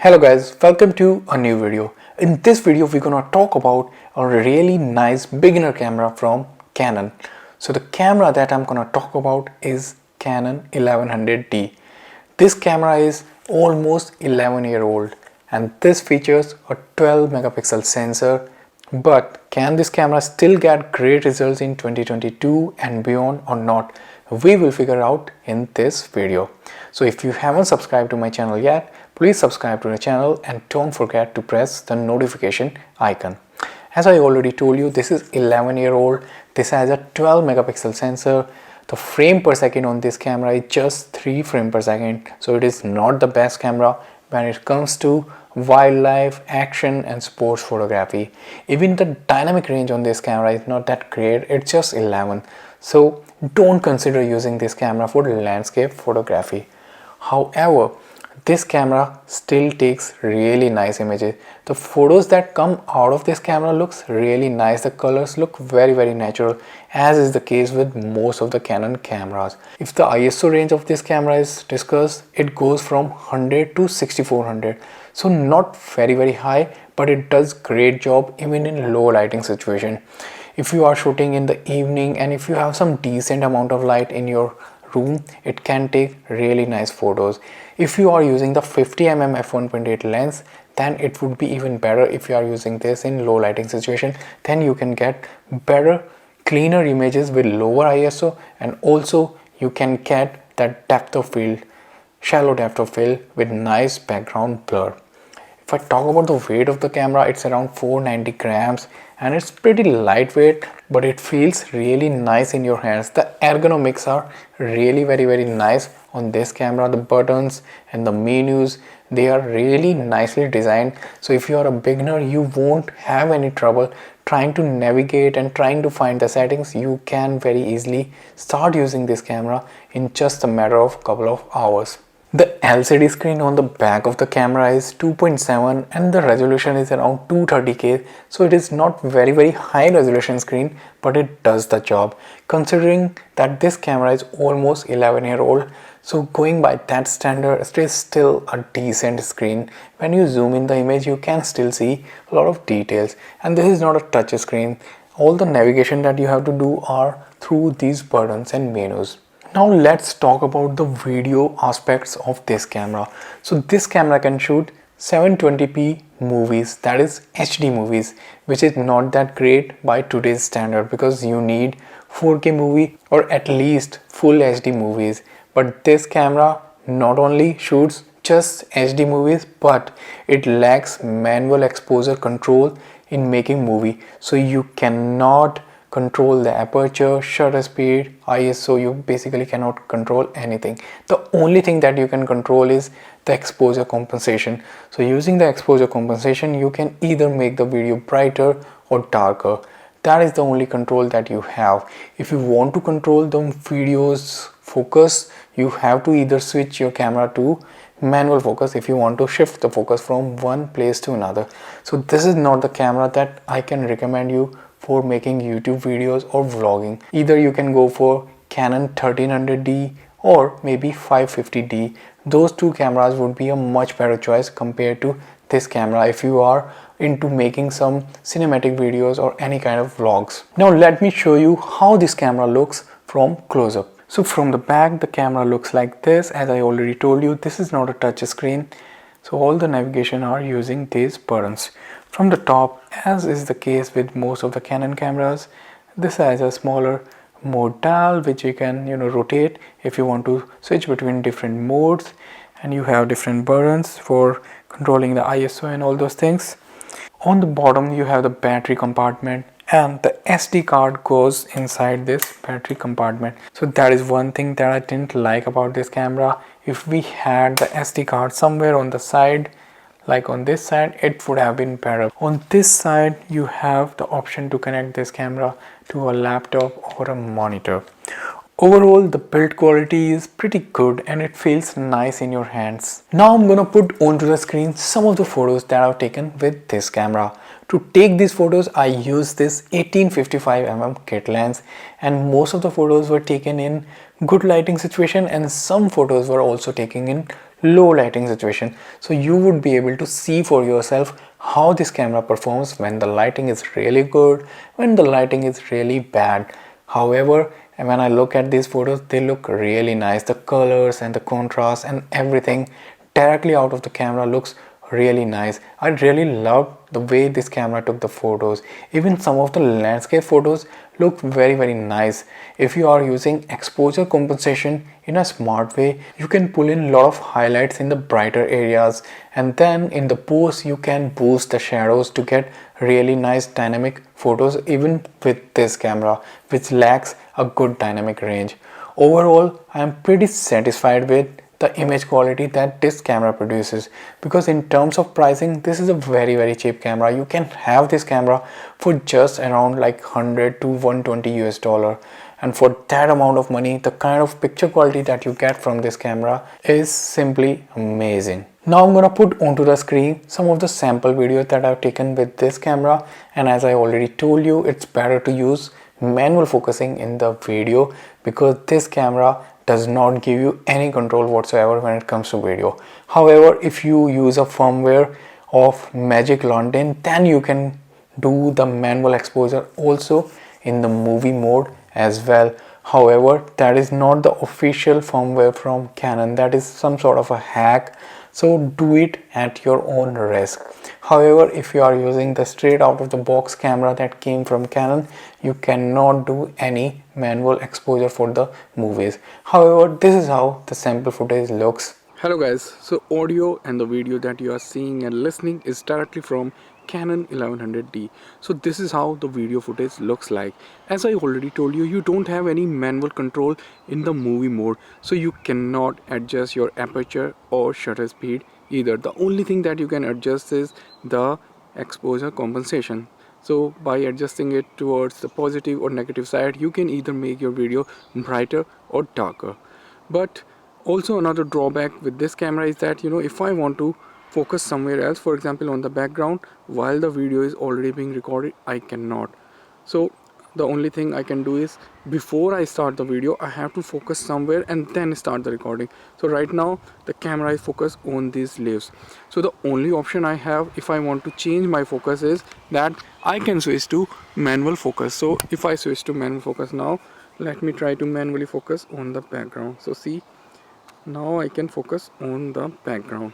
Hello guys, welcome to a new video. In this video we're gonna talk about a really nice beginner camera from Canon. So the camera that I'm gonna talk about is Canon 1100D. This camera is almost 11-year-old and this features a 12 megapixel sensor. But can this camera still get great results in 2022 and beyond or not? We will figure out in this video. So if you haven't subscribed to my channel yet, please subscribe to the channel and don't forget to press the notification icon. As I already told you, this is 11-year-old. This has a 12 megapixel sensor. The frame per second on this camera is just 3 frames per second. So it is not the best camera when it comes to wildlife, action and sports photography. Even the dynamic range on this camera is not that great. It's just 11. So don't consider using this camera for landscape photography. However, this camera still takes really nice images. The photos that come out of this camera looks really nice. The colors look very natural, as is the case with most of the Canon cameras. If the ISO range of this camera is discussed, it goes from 100 to 6400. So not very high, but it does great job even in low lighting situation. If you are shooting in the evening and if you have some decent amount of light in your room, it can take really nice photos. If you are using the 50mm f1.8 lens, then it would be even better. If you are using this in low lighting situation, then you can get better, cleaner images with lower ISO, and also you can get that depth of field, shallow depth of field with nice background blur. If I talk about the weight of the camera, it's around 490 grams and it's pretty lightweight, but it feels really nice in your hands. The ergonomics are really very nice on this camera. The buttons and the menus, they are really nicely designed. So if you are a beginner, you won't have any trouble trying to navigate and trying to find the settings. You can very easily start using this camera in just a matter of couple of hours. The LCD screen on the back of the camera is 2.7 and the resolution is around 230K. So it is not very high resolution screen, but it does the job. Considering that this camera is almost 11-year-old, so going by that standard, it is still a decent screen. When you zoom in the image, you can still see a lot of details. And this is not a touch screen. All the navigation that you have to do are through these buttons and menus. Now let's talk about the video aspects of this camera. So this camera can shoot 720p movies, that is HD movies, which is not that great by today's standard because you need 4K movie or at least full HD movies. But this camera not only shoots just HD movies, but it lacks manual exposure control in making movie. So you cannot control the aperture, shutter speed, ISO. You basically cannot control anything. The only thing that you can control is the exposure compensation. So using the exposure compensation, you can either make the video brighter or darker. That is the only control that you have. If you want to control the video's focus, you have to either switch your camera to manual focus if you want to shift the focus from one place to another. So this is not the camera that I can recommend you for making YouTube videos or vlogging. Either you can go for Canon 1300D or maybe 550D. Those two cameras would be a much better choice compared to this camera if you are into making some cinematic videos or any kind of vlogs. Now let me show you how this camera looks from close-up. So from the back, the camera looks like this. As I already told you, this is not a touch screen. So all the navigation are using these buttons. From the top, as is the case with most of the Canon cameras, this has a smaller mode dial which you can rotate if you want to switch between different modes, and you have different buttons for controlling the ISO and all those things. On the bottom you have the battery compartment, and the SD card goes inside this battery compartment. So that is one thing that I didn't like about this camera. If we had the SD card somewhere on the side, like on this side, it would have been better. On this side you have the option to connect this camera to a laptop or a monitor. Overall, the build quality is pretty good and it feels nice in your hands. Now I'm gonna put onto the screen some of the photos that I've taken with this camera. To take these photos, I used this 1855mm kit lens, and most of the photos were taken in good lighting situation and some photos were also taken in low lighting situation, so you would be able to see for yourself how this camera performs when the lighting is really good, when the lighting is really bad. However, when I look at these photos, they look really nice. The colors and the contrast and everything directly out of the camera looks really nice. I really love the way this camera took the photos. Even some of the landscape photos look very nice. If you are using exposure compensation in a smart way, you can pull in a lot of highlights in the brighter areas, and then in the post you can boost the shadows to get really nice dynamic photos even with this camera, which lacks a good dynamic range. Overall, I am pretty satisfied with the image quality that this camera produces, because in terms of pricing, this is a very cheap camera. You can have this camera for just around like 100 to 120 US dollar, and for that amount of money, the kind of picture quality that you get from this camera is simply amazing. Now I'm gonna put onto the screen some of the sample videos that I've taken with this camera, and as I already told you, it's better to use manual focusing in the video because this camera does not give you any control whatsoever when it comes to video. However, if you use a firmware of Magic Lantern, then you can do the manual exposure also in the movie mode as well. However, that is not the official firmware from Canon. That is some sort of a hack, so do it at your own risk. However, if you are using the straight out of the box camera that came from Canon, you cannot do any manual exposure for the movies. However, this is how the sample footage looks. Hello guys, so audio and the video that you are seeing and listening is directly from Canon 1100D. So this is how the video footage looks like. As I already told you, you don't have any manual control in the movie mode, so you cannot adjust your aperture or shutter speed either. The only thing that you can adjust is the exposure compensation. So by adjusting it towards the positive or negative side, you can either make your video brighter or darker. But also another drawback with this camera is that, if I want to focus somewhere else, for example on the background, while the video is already being recorded, I cannot. So the only thing I can do is, before I start the video, I have to focus somewhere and then start the recording. So right now the camera is focused on these leaves. So the only option I have if I want to change my focus is that I can switch to manual focus. So if I switch to manual focus now, let me try to manually focus on the background. So see, now I can focus on the background.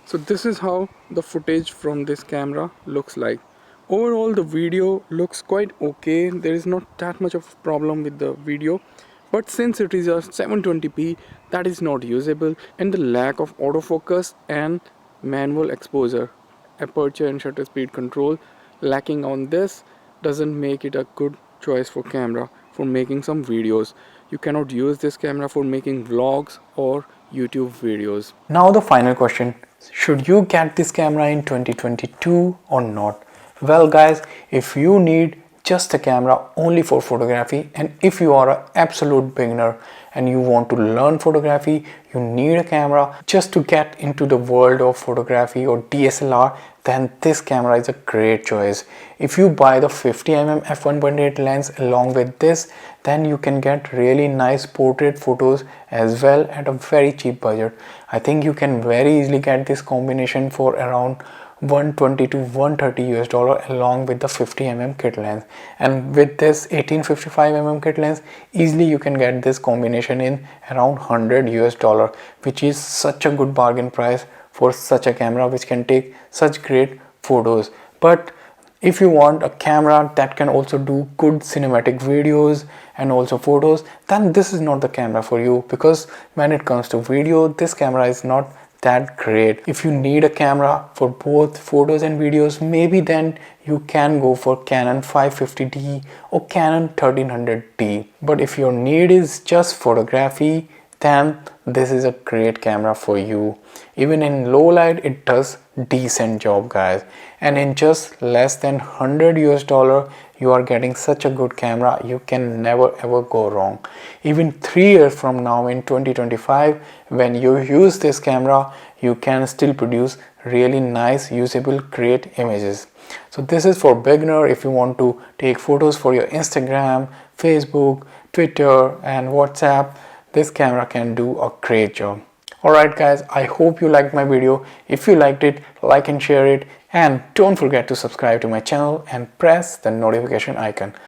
So this is how the footage from this camera looks like. Overall the video looks quite okay. There is not that much of problem with the video, but since it is a 720p, that is not usable, and the lack of autofocus and manual exposure, aperture and shutter speed control lacking on this doesn't make it a good choice for camera for making some videos. You cannot use this camera for making vlogs or YouTube videos. Now the final question, should you get this camera in 2022 or not? Well guys, if you need just a camera only for photography, and if you are an absolute beginner and you want to learn photography, you need a camera just to get into the world of photography or DSLR, then this camera is a great choice. If you buy the 50mm f1.8 lens along with this, then you can get really nice portrait photos as well at a very cheap budget. I think you can very easily get this combination for around 120 to 130 US dollar along with the 50mm kit lens, and with this 1855mm kit lens, easily you can get this combination in around 100 US dollar, which is such a good bargain price for such a camera which can take such great photos. But if you want a camera that can also do good cinematic videos and also photos, then this is not the camera for you, because when it comes to video, this camera is not that great. If you need a camera for both photos and videos, maybe then you can go for Canon 550D or Canon 1300D. But if your need is just photography, then this is a great camera for you. Even in low light, it does decent job guys, and in just less than 100 US dollar you are getting such a good camera. You can never ever go wrong. Even 3 years from now in 2025, when you use this camera, you can still produce really nice usable great images. So this is for beginner. If you want to take photos for your Instagram, Facebook, Twitter and WhatsApp, this camera can do a great job. Alright guys, I hope you liked my video. If you liked it, like and share it, and don't forget to subscribe to my channel and press the notification icon.